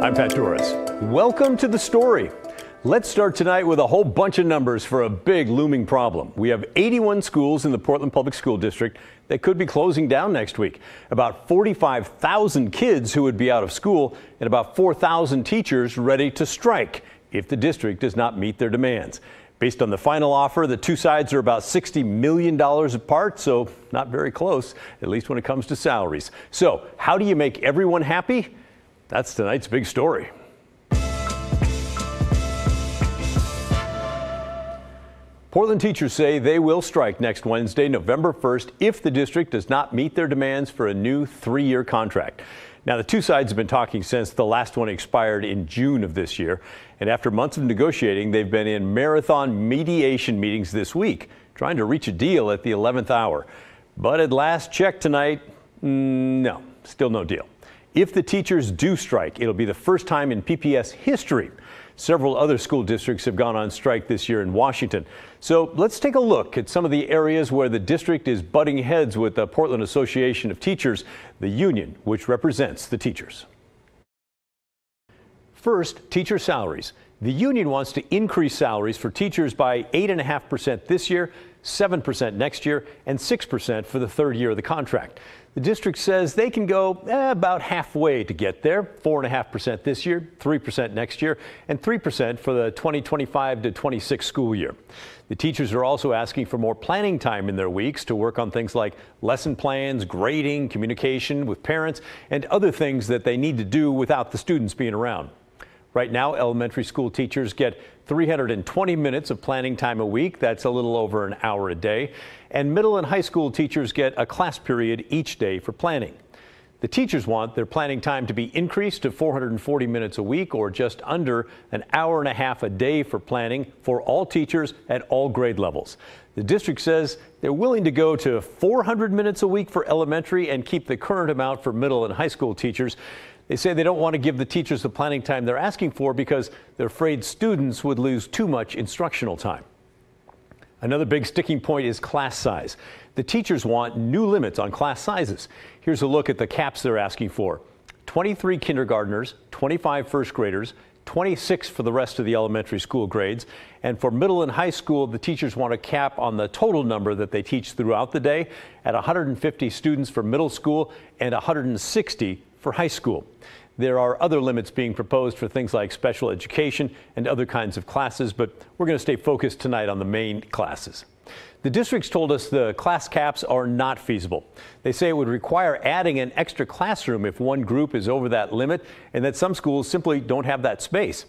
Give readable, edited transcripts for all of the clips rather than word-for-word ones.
I'm Pat Torres. Welcome to The Story. Let's start tonight with a whole bunch of numbers for a big looming problem. We have 81 schools in the Portland Public School District that could be closing down next week. About 45,000 kids who would be out of school and about 4,000 teachers ready to strike if the district does not meet their demands. Based on the final offer, the two sides are about $60 million apart, so not very close, at least when it comes to salaries. So how do you make everyone happy? That's tonight's big story. Portland teachers say they will strike next Wednesday, November 1st, if the district does not meet their demands for a new 3-year contract. Now, the two sides have been talking since the last one expired in June of this year. And after months of negotiating, they've been in marathon mediation meetings this week, trying to reach a deal at the 11th hour. But at last check tonight, no, still no deal. If the teachers do strike, it'll be the first time in PPS history. Several other school districts have gone on strike this year in Washington. So let's take a look at some of the areas where the district is butting heads with the Portland Association of Teachers, the union which represents the teachers. First, teacher salaries. The union wants to increase salaries for teachers by 8.5% this year, 7% next year, and 6% for the third year of the contract. The district says they can go about halfway to get there, 4.5% this year, 3% next year, and 3% for the 2025 to 26 school year. The teachers are also asking for more planning time in their weeks to work on things like lesson plans, grading, communication with parents, and other things that they need to do without the students being around. Right now, elementary school teachers get 320 minutes of planning time a week. That's a little over an hour a day. And middle and high school teachers get a class period each day for planning. The teachers want their planning time to be increased to 440 minutes a week, or just under an hour and a half a day for planning for all teachers at all grade levels. The district says they're willing to go to 400 minutes a week for elementary and keep the current amount for middle and high school teachers. They say they don't want to give the teachers the planning time they're asking for because they're afraid students would lose too much instructional time. Another big sticking point is class size. The teachers want new limits on class sizes. Here's a look at the caps they're asking for. 23 kindergartners, 25 first graders, 26 for the rest of the elementary school grades. And for middle and high school, the teachers want a cap on the total number that they teach throughout the day at 150 students for middle school and 160 for high school. There are other limits being proposed for things like special education and other kinds of classes, but we're going to stay focused tonight on the main classes. The districts told us the class caps are not feasible. They say it would require adding an extra classroom if one group is over that limit, and that some schools simply don't have that space.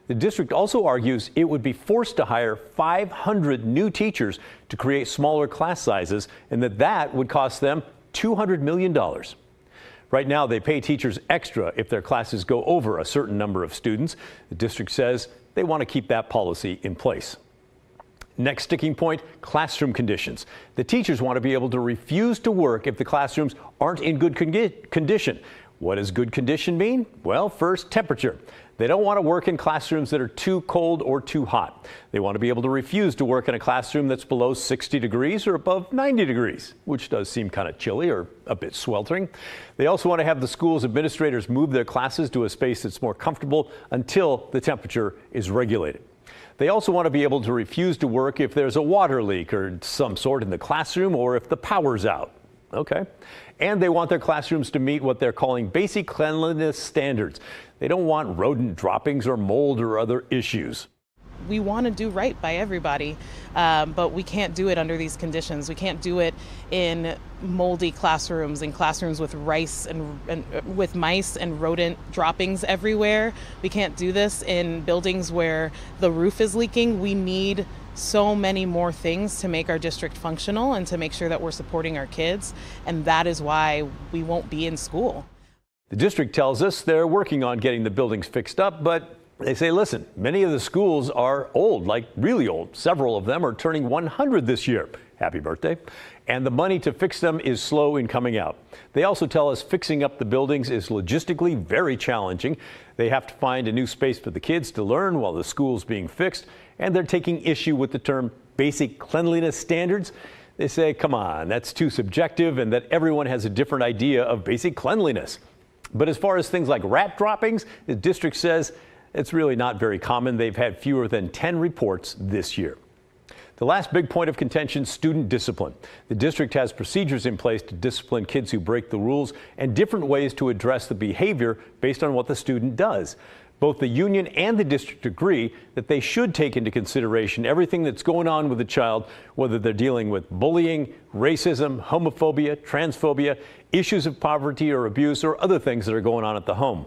The district also argues it would be forced to hire 500 new teachers to create smaller class sizes, and that would cost them $200 million. Right now, they pay teachers extra if their classes go over a certain number of students. The district says they want to keep that policy in place. Next sticking point, classroom conditions. The teachers want to be able to refuse to work if the classrooms aren't in good condition. What does good condition mean? Well, first, temperature. They don't want to work in classrooms that are too cold or too hot. They want to be able to refuse to work in a classroom that's below 60 degrees or above 90 degrees, which does seem kind of chilly or a bit sweltering. They also want to have the school's administrators move their classes to a space that's more comfortable until the temperature is regulated. They also want to be able to refuse to work if there's a water leak or some sort in the classroom, or if the power's out. Okay. And they want their classrooms to meet what they're calling basic cleanliness standards. They don't want rodent droppings or mold or other issues. We want to do right by everybody, but we can't do it under these conditions. We can't do it in moldy classrooms, in classrooms with rice and with mice and rodent droppings everywhere. We can't do this in buildings where the roof is leaking. We need so many more things to make our district functional and to make sure that we're supporting our kids, and that is why we won't be in school. The district tells us they're working on getting the buildings fixed up, but they say, listen, many of the schools are old, like really old. Several of them are turning 100 this year. Happy birthday. And the money to fix them is slow in coming out. They also tell us fixing up the buildings is logistically very challenging. They have to find a new space for the kids to learn while the school's being fixed. And they're taking issue with the term basic cleanliness standards. They say, come on, that's too subjective, and that everyone has a different idea of basic cleanliness. But as far as things like rat droppings, the district says it's really not very common. They've had fewer than 10 reports this year. The last big point of contention, student discipline. The district has procedures in place to discipline kids who break the rules and different ways to address the behavior based on what the student does. Both the union and the district agree that they should take into consideration everything that's going on with the child, whether they're dealing with bullying, racism, homophobia, transphobia, issues of poverty or abuse, or other things that are going on at the home.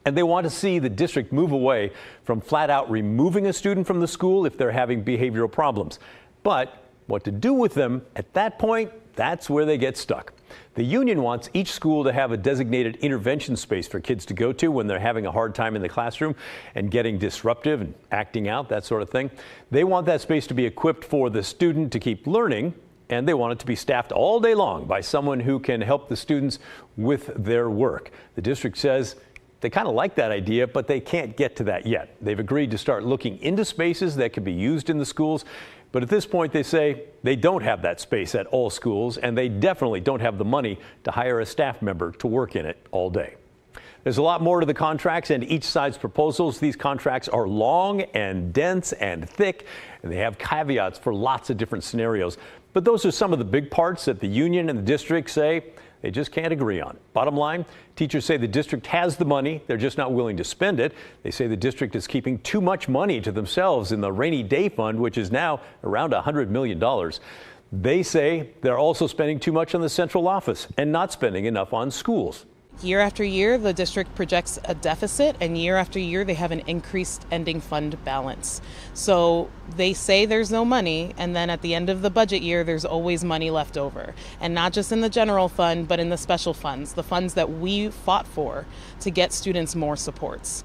And they want to see the district move away from flat out removing a student from the school if they're having behavioral problems. But what to do with them at that point, that's where they get stuck. The union wants each school to have a designated intervention space for kids to go to when they're having a hard time in the classroom and getting disruptive and acting out, that sort of thing. They want that space to be equipped for the student to keep learning, and they want it to be staffed all day long by someone who can help the students with their work. The district says they kind of like that idea, but they can't get to that yet. They've agreed to start looking into spaces that can be used in the schools. But at this point, they say they don't have that space at all schools, and they definitely don't have the money to hire a staff member to work in it all day. There's a lot more to the contracts and each side's proposals. These contracts are long and dense and thick, and they have caveats for lots of different scenarios. But those are some of the big parts that the union and the district say they just can't agree on. Bottom line, teachers say the district has the money. They're just not willing to spend it. They say the district is keeping too much money to themselves in the rainy day fund, which is now around $100 million. They say they're also spending too much on the central office and not spending enough on schools. Year after year, the district projects a deficit, and year after year, they have an increased ending fund balance. So they say there's no money, and then at the end of the budget year, there's always money left over. And not just in the general fund, but in the special funds, the funds that we fought for to get students more supports.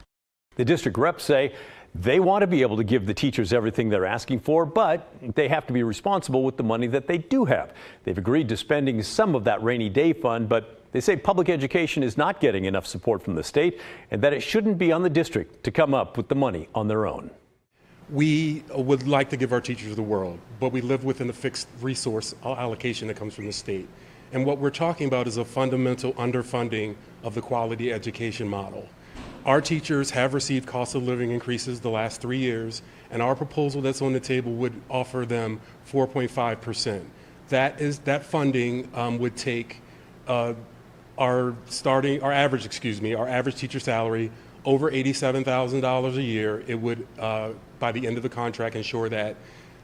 The district reps say they want to be able to give the teachers everything they're asking for, but they have to be responsible with the money that they do have. They've agreed to spending some of that rainy day fund, but they say public education is not getting enough support from the state and that it shouldn't be on the district to come up with the money on their own. We would like to give our teachers the world, but we live within a fixed resource allocation that comes from the state. And what we're talking about is a fundamental underfunding of the quality education model. Our teachers have received cost of living increases the last 3 years, and our proposal that's on the table would offer them 4.5%. That funding would take our average teacher salary over $87,000 a year. It would, by the end of the contract, ensure that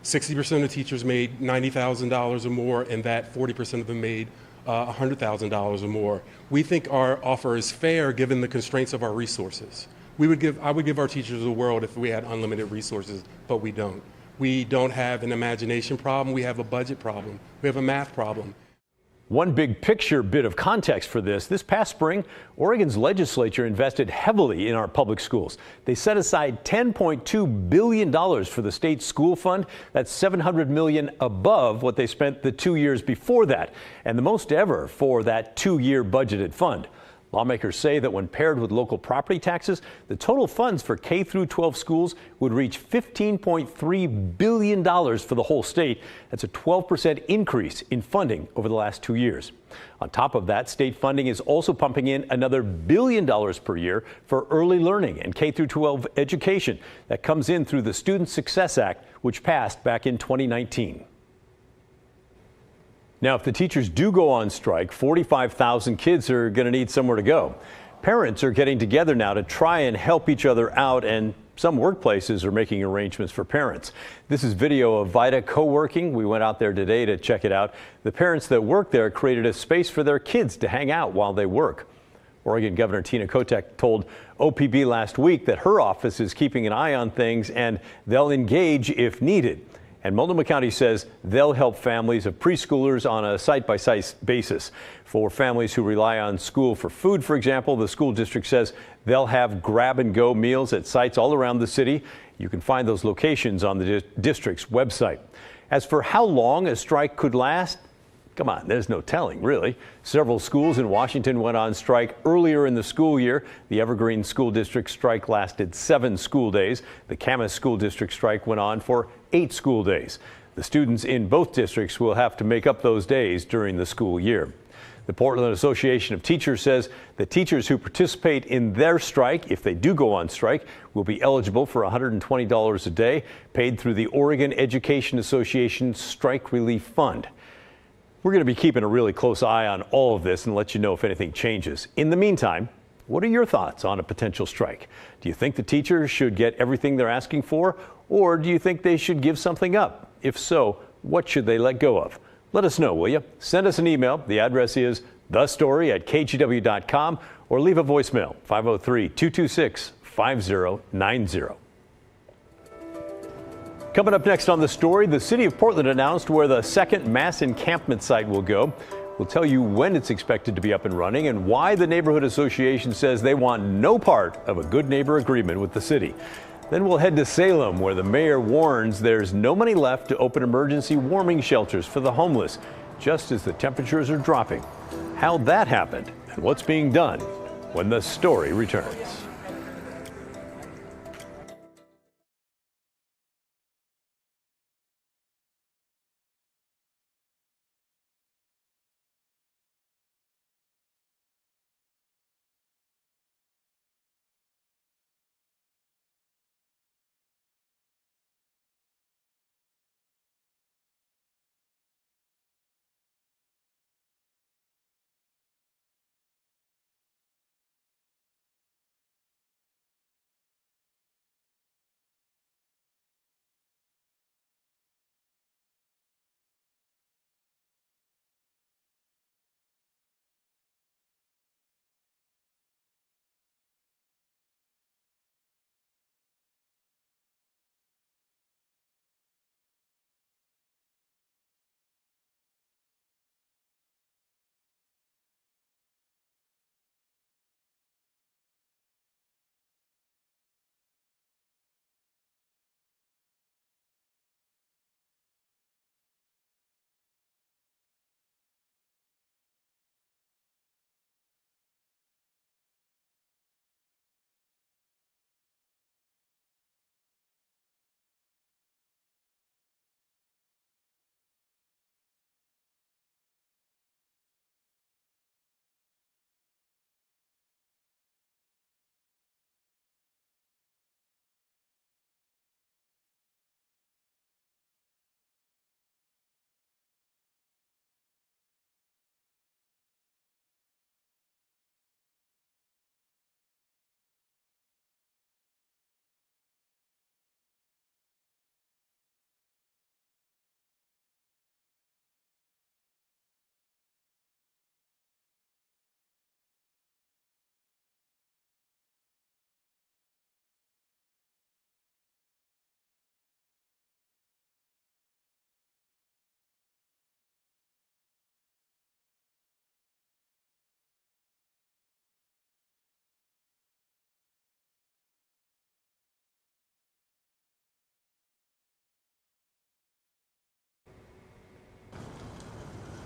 60% of teachers made $90,000 or more, and that 40% of them made $100,000 or more. We think our offer is fair given the constraints of our resources. I would give our teachers the world if we had unlimited resources, but we don't. We don't have an imagination problem. We have a budget problem. We have a math problem. One big picture bit of context for this past spring, Oregon's legislature invested heavily in our public schools. They set aside $10.2 billion for the state school fund. That's $700 million above what they spent the 2 years before that, and the most ever for that 2-year budgeted fund. Lawmakers say that when paired with local property taxes, the total funds for K through 12 schools would reach $15.3 billion for the whole state. That's a 12% increase in funding over the last 2 years. On top of that, state funding is also pumping in another $1 billion per year for early learning and K through 12 education. That comes in through the Student Success Act, which passed back in 2019. Now, if the teachers do go on strike, 45,000 kids are going to need somewhere to go. Parents are getting together now to try and help each other out, and some workplaces are making arrangements for parents. This is video of Vida co-working. We went out there today to check it out. The parents that work there created a space for their kids to hang out while they work. Oregon Governor Tina Kotek told OPB last week that her office is keeping an eye on things and they'll engage if needed. And Multnomah County says they'll help families of preschoolers on a site-by-site basis. For families who rely on school for food, for example, the school district says they'll have grab-and-go meals at sites all around the city. You can find those locations on the district's website. As for how long a strike could last, come on, there's no telling, really. Several schools in Washington went on strike earlier in the school year. The Evergreen School District strike lasted 7 school days. The Camas School District strike went on for 8 school days. The students in both districts will have to make up those days during the school year. The Portland Association of Teachers says the teachers who participate in their strike, if they do go on strike, will be eligible for $120 a day paid through the Oregon Education Association Strike Relief Fund. We're going to be keeping a really close eye on all of this and let you know if anything changes. In the meantime, what are your thoughts on a potential strike? Do you think the teachers should get everything they're asking for, or do you think they should give something up? If so, what should they let go of? Let us know, will you? Send us an email. The address is thestory@kgw.com, or leave a voicemail, 503-226-5090. Coming up next on The Story, the city of Portland announced where the second mass encampment site will go. We'll tell you when it's expected to be up and running and why the neighborhood association says they want no part of a good neighbor agreement with the city. Then we'll head to Salem, where the mayor warns there's no money left to open emergency warming shelters for the homeless, just as the temperatures are dropping. How that happened and what's being done when The Story returns.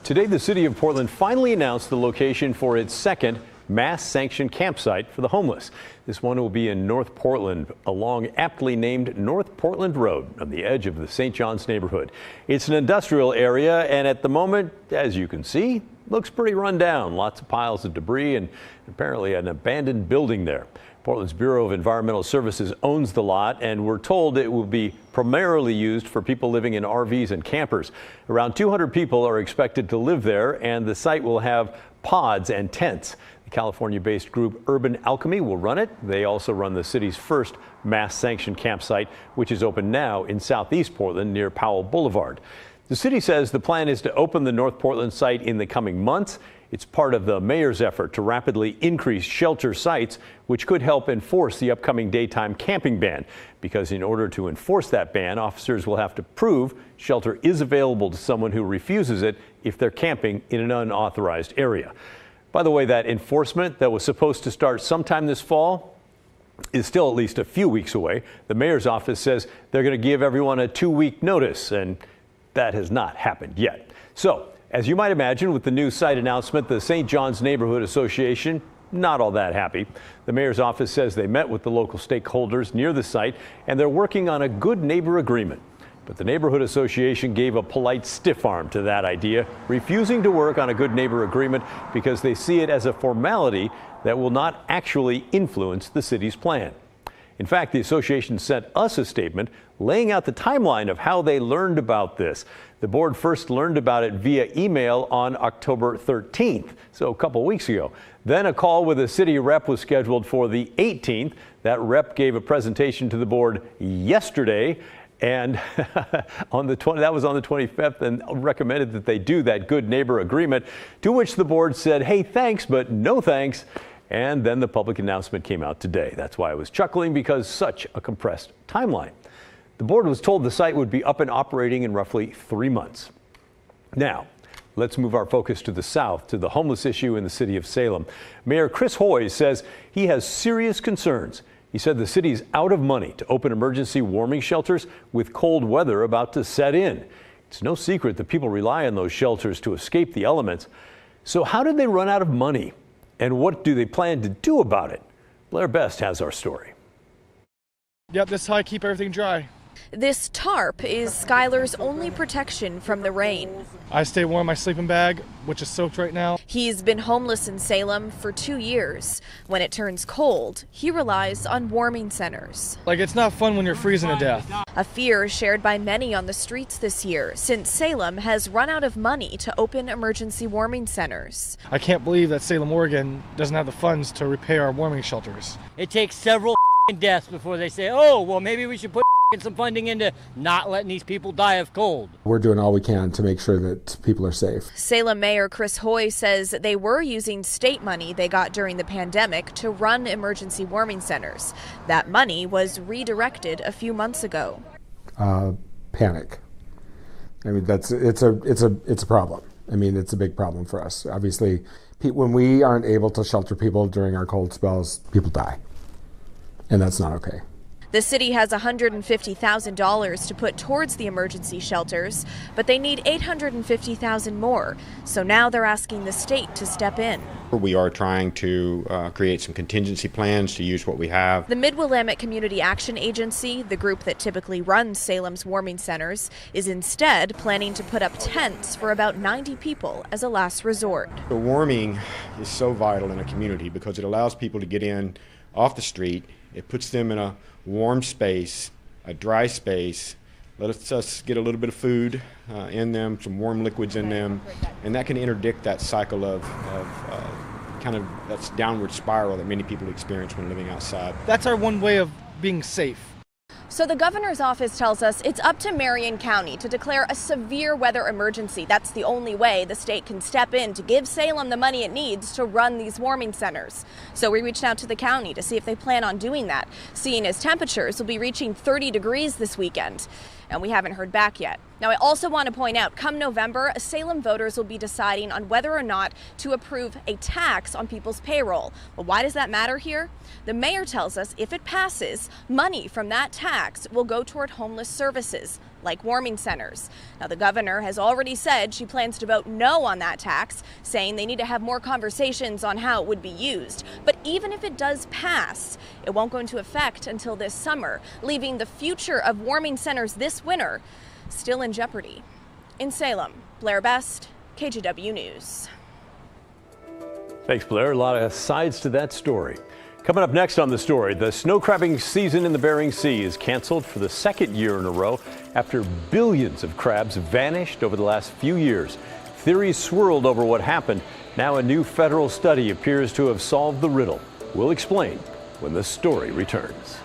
Today, the city of Portland finally announced the location for its second mass-sanctioned campsite for the homeless. This one will be in North Portland, along aptly named North Portland Road on the edge of the St. John's neighborhood. It's an industrial area, and at the moment, as you can see, looks pretty run down. Lots of piles of debris and apparently an abandoned building there. Portland's Bureau of Environmental Services owns the lot, and we're told it will be primarily used for people living in RVs and campers. Around 200 people are expected to live there, and the site will have pods and tents. The California-based group Urban Alchemy will run it. They also run the city's first mass-sanctioned campsite, which is open now in southeast Portland near Powell Boulevard. The city says the plan is to open the North Portland site in the coming months. It's part of the mayor's effort to rapidly increase shelter sites, which could help enforce the upcoming daytime camping ban. Because in order to enforce that ban, officers will have to prove shelter is available to someone who refuses it if they're camping in an unauthorized area. By the way, that enforcement that was supposed to start sometime this fall is still at least a few weeks away. The mayor's office says they're going to give everyone a 2-week notice, and that has not happened yet. So, as you might imagine, with the new site announcement, the St. John's Neighborhood Association not all that happy. The mayor's office says they met with the local stakeholders near the site, and they're working on a good neighbor agreement. But the neighborhood association gave a polite stiff arm to that idea, refusing to work on a good neighbor agreement because they see it as a formality that will not actually influence the city's plan. In fact, the association sent us a statement laying out the timeline of how they learned about this. The board first learned about it via email on October 13th, so a couple weeks ago. Then a call with a city rep was scheduled for the 18th. That rep gave a presentation to the board yesterday, and that was on the 25th, and recommended that they do that good neighbor agreement, to which the board said, hey, thanks, but no thanks. And then the public announcement came out today. That's why I was chuckling, because such a compressed timeline. The board was told the site would be up and operating in roughly 3 months. Now, let's move our focus to the south, to the homeless issue in the city of Salem. Mayor Chris Hoy says he has serious concerns. He said the city is out of money to open emergency warming shelters with cold weather about to set in. It's no secret that people rely on those shelters to escape the elements. So how did they run out of money? And what do they plan to do about it? Blair Best has our story. Yep, this is how I keep everything dry. This tarp is Skylar's only protection from the rain. I stay warm in my sleeping bag, which is soaked right now. He's been homeless in Salem for 2 years. When it turns cold, he relies on warming centers. It's not fun when you're freezing to death. A fear shared by many on the streets this year, since Salem has run out of money to open emergency warming centers. I can't believe that Salem, Oregon doesn't have the funds to repair our warming shelters. It takes several deaths before they say, oh, well, maybe we should put some funding into not letting these people die of cold. We're doing all we can to make sure that people are safe. Salem Mayor Chris Hoy says they were using state money they got during the pandemic to run emergency warming centers. That money was redirected a few months ago. Panic. I mean, it's a problem. I mean, it's a big problem for us. Obviously, when we aren't able to shelter people during our cold spells, people die. And that's not okay. The city has $150,000 to put towards the emergency shelters, but they need $850,000 more. So now they're asking the state to step in. We are trying to create some contingency plans to use what we have. The Mid-Willamette Community Action Agency, the group that typically runs Salem's warming centers, is instead planning to put up tents for about 90 people as a last resort. The warming is so vital in a community because it allows people to get in off the street. It puts them in a warm space, a dry space, lets us get a little bit of food in them, some warm liquids in them, and that can interdict that cycle of kind of that downward spiral that many people experience when living outside. That's our one way of being safe. So the governor's office tells us it's up to Marion County to declare a severe weather emergency. That's the only way the state can step in to give Salem the money it needs to run these warming centers. So we reached out to the county to see if they plan on doing that, seeing as temperatures will be reaching 30 degrees this weekend. And we haven't heard back yet. Now, I also want to point out, come November, Salem voters will be deciding on whether or not to approve a tax on people's payroll. Well, why does that matter here? The mayor tells us if it passes, money from that tax will go toward homeless services, like warming centers. Now, the governor has already said she plans to vote no on that tax, saying they need to have more conversations on how it would be used. But even if it does pass, it won't go into effect until this summer, leaving the future of warming centers this winter still in jeopardy. In Salem, Blair Best, KGW News. Thanks, Blair. A lot of sides to that story. Coming up next on The Story, the snow crabbing season in the Bering Sea is canceled for the second year in a row after billions of crabs vanished over the last few years. Theories swirled over what happened. Now a new federal study appears to have solved the riddle. We'll explain when The Story returns.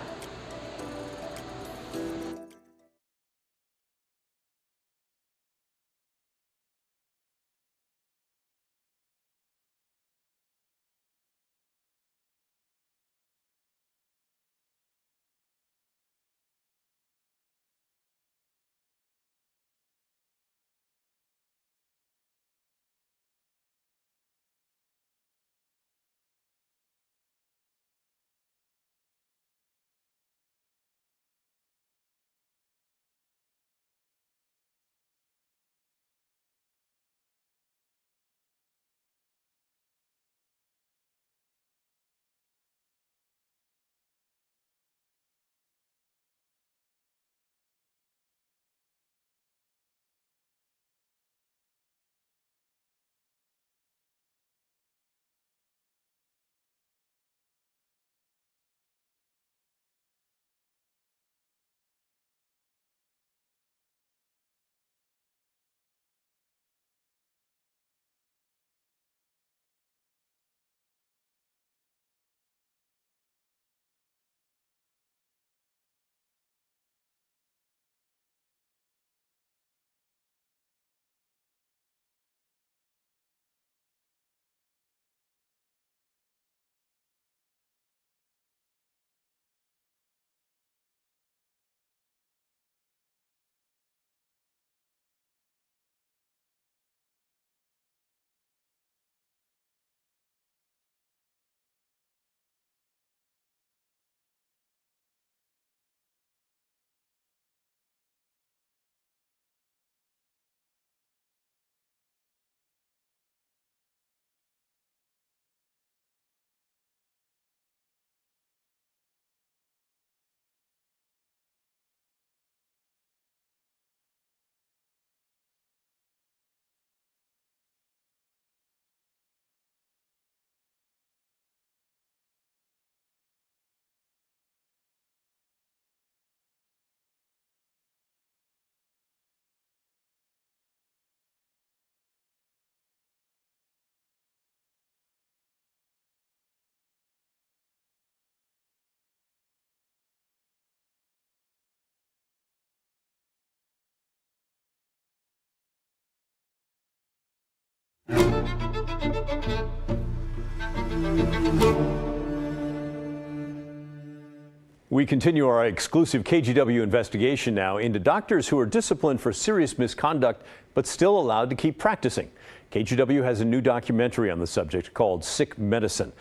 We continue our exclusive KGW investigation now into doctors who are disciplined for serious misconduct but still allowed to keep practicing. KGW has a new documentary on the subject called Sick Medicine.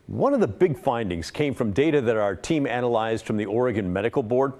One of the big findings came from data that our team analyzed from the Oregon Medical Board.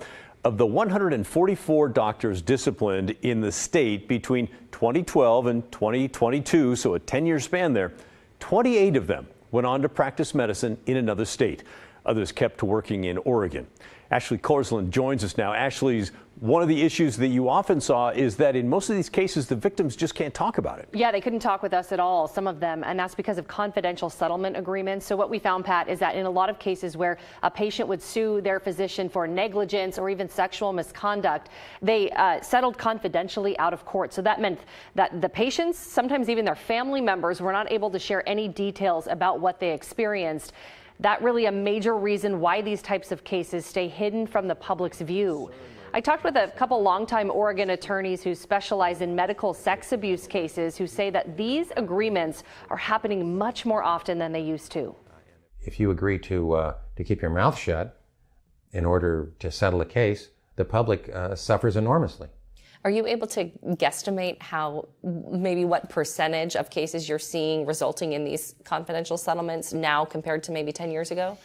Of the 144 doctors disciplined in the state between 2012 and 2022, so a 10-year span there, 28 of them went on to practice medicine in another state. Others kept working in Oregon. Ashley Korsland joins us now. Ashley's, one of the issues that you often saw is that in most of these cases, the victims just can't talk about it. Yeah, they couldn't talk with us at all, some of them, and that's because of confidential settlement agreements. So what we found, Pat, is that in a lot of cases where a patient would sue their physician for negligence or even sexual misconduct, they settled confidentially out of court. So that meant that the patients, sometimes even their family members, were not able to share any details about what they experienced. That really a major reason why these types of cases stay hidden from the public's view. I talked with a couple longtime Oregon attorneys who specialize in medical sex abuse cases who say that these agreements are happening much more often than they used to. If you agree to keep your mouth shut in order to settle a case, the public suffers enormously. Are you able to guesstimate maybe what percentage of cases you're seeing resulting in these confidential settlements now compared to maybe 10 years ago?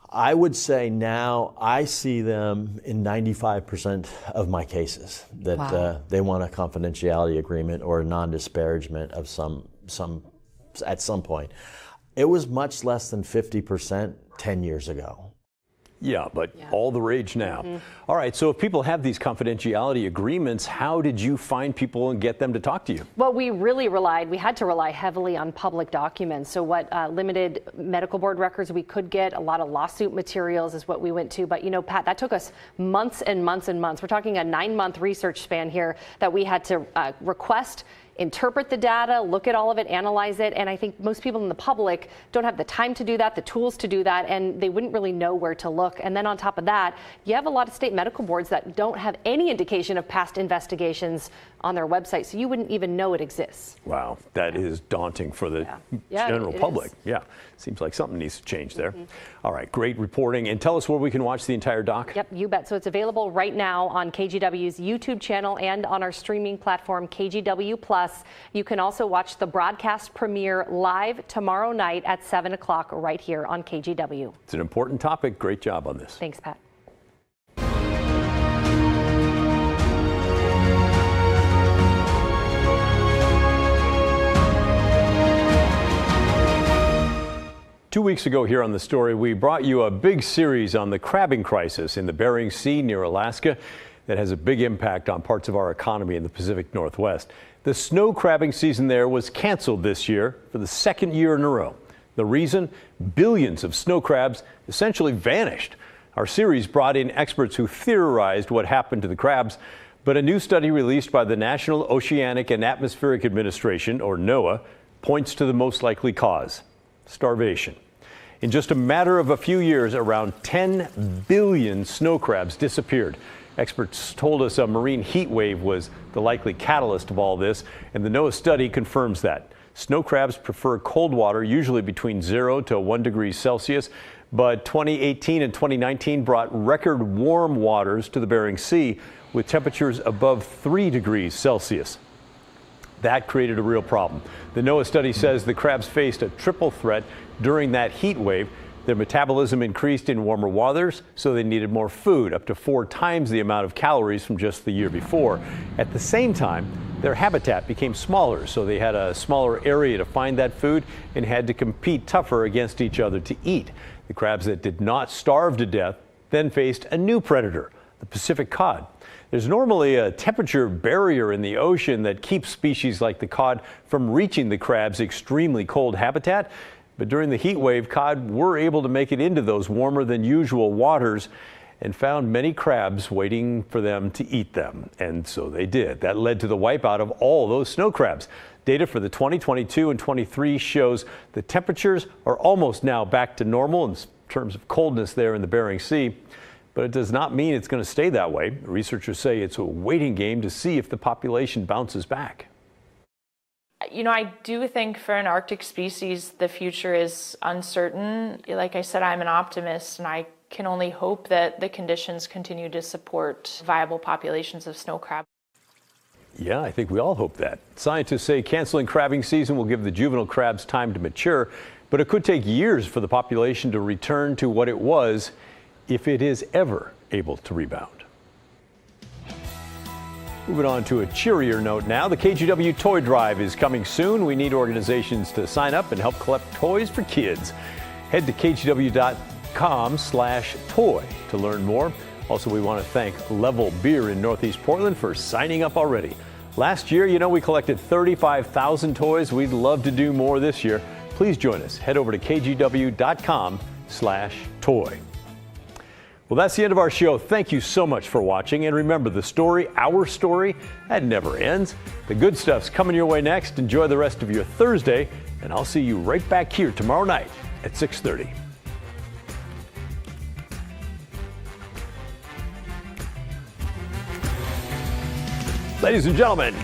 I would say now I see them in 95% of my cases that Wow. They want a confidentiality agreement or a non-disparagement of at some point. It was much less than 50% 10 years ago. Yeah, but all the rage now. All right, so if people have these confidentiality agreements, how did you find people and get them to talk to you? Well, we had to rely heavily on public documents. So what limited medical board records we could get, a lot of lawsuit materials is what we went to. But, you know, Pat, that took us months and months and months. We're talking a 9-month research span here that we had to request, interpret the data, look at all of it, analyze it. And I think most people in the public don't have the time to do that, the tools to do that, and they wouldn't really know where to look. And then on top of that, you have a lot of state medical boards that don't have any indication of past investigations on their website, so you wouldn't even know it exists. Wow, that is daunting for the general public. Yeah, seems like something needs to change there. All right, great reporting. And tell us where we can watch the entire doc. Yep, you bet. So it's available right now on KGW's YouTube channel and on our streaming platform, KGW Plus. You can also watch the broadcast premiere live tomorrow night at 7 o'clock right here on KGW. It's an important topic. Great job on this. Thanks, Pat. Two weeks ago here on The Story, we brought you a big series on the crabbing crisis in the Bering Sea near Alaska that has a big impact on parts of our economy in the Pacific Northwest. The snow crabbing season there was canceled this year for the second year in a row. The reason? Billions of snow crabs essentially vanished. Our series brought in experts who theorized what happened to the crabs, but a new study released by the National Oceanic and Atmospheric Administration, or NOAA, points to the most likely cause: starvation. In just a matter of a few years, around 10 billion snow crabs disappeared. Experts told us a marine heat wave was the likely catalyst of all this, and the NOAA study confirms that. Snow crabs prefer cold water, usually between 0 to 1 degree Celsius, but 2018 and 2019 brought record warm waters to the Bering Sea with temperatures above 3 degrees Celsius. That created a real problem. The NOAA study says the crabs faced a triple threat during that heat wave. Their metabolism increased in warmer waters, so they needed more food, up to 4 times the amount of calories from just the year before. At the same time, their habitat became smaller, so they had a smaller area to find that food and had to compete tougher against each other to eat. The crabs that did not starve to death then faced a new predator, the Pacific cod. There's normally a temperature barrier in the ocean that keeps species like the cod from reaching the crab's extremely cold habitat. But during the heat wave, cod were able to make it into those warmer than usual waters and found many crabs waiting for them to eat them. And so they did. That led to the wipeout of all those snow crabs. Data for the 2022 and 23 shows the temperatures are almost now back to normal in terms of coldness there in the Bering Sea. But it does not mean it's going to stay that way. Researchers say it's a waiting game to see if the population bounces back. You know, I do think for an Arctic species, the future is uncertain. Like I said, I'm an optimist, and I can only hope that the conditions continue to support viable populations of snow crab. Yeah, I think we all hope that. Scientists say canceling crabbing season will give the juvenile crabs time to mature, but it could take years for the population to return to what it was, if it is ever able to rebound. Moving on to a cheerier note now, the KGW Toy Drive is coming soon. We need organizations to sign up and help collect toys for kids. Head to kgw.com/toy to learn more. Also, we want to thank Level Beer in Northeast Portland for signing up already. Last year, you know, we collected 35,000 toys. We'd love to do more this year. Please join us. Head over to kgw.com/toy. Well, that's the end of our show. Thank you so much for watching. And remember, the story, our story, that never ends. The good stuff's coming your way next. Enjoy the rest of your Thursday, and I'll see you right back here tomorrow night at 6:30. Ladies and gentlemen,